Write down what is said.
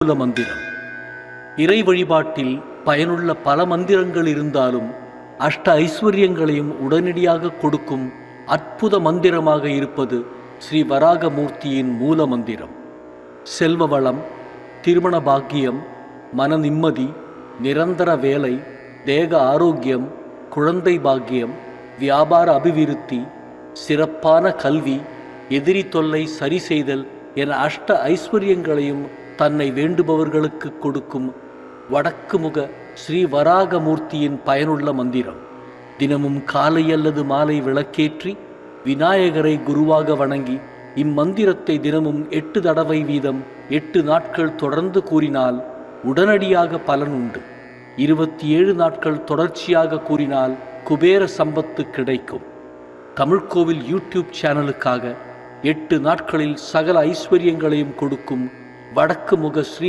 மூல மந்திரம். இறை வழிபாட்டில் பயனுள்ள பல மந்திரங்கள் இருந்தாலும் அஷ்ட ஐஸ்வர்யங்களையும் உடனடியாக கொடுக்கும் அற்புத மந்திரமாக இருப்பது ஸ்ரீ வராகமூர்த்தியின் மூல மந்திரம். செல்வ வளம், திருமண பாக்கியம், மன நிம்மதி, நிரந்தர வேலை, தேக ஆரோக்கியம், குழந்தை பாக்கியம், வியாபார அபிவிருத்தி, சிறப்பான கல்வி, எதிரி தொல்லை சரி செய்தல் என அஷ்ட ஐஸ்வர்யங்களையும் தன்னை வேண்டுபவர்களுக்கு கொடுக்கும் வடக்கு முக ஸ்ரீ வராகமூர்த்தியின் பயனுள்ள மந்திரம். தினமும் காலை அல்லது மாலை விளக்கேற்றி விநாயகரை குருவாக வணங்கி இம்மந்திரத்தை தினமும் 8 தடவை வீதம் 8 நாட்கள் தொடர்ந்து கூறினால் உடனடியாக பலன் உண்டு. 27 நாட்கள் தொடர்ச்சியாக கூறினால் குபேர சம்பத்து கிடைக்கும். தமிழ்கோவில் யூடியூப் சேனலுக்காக 8 நாட்களில் சகல ஐஸ்வர்யங்களையும் கொடுக்கும் வடக்கு முக ஸ்ரீ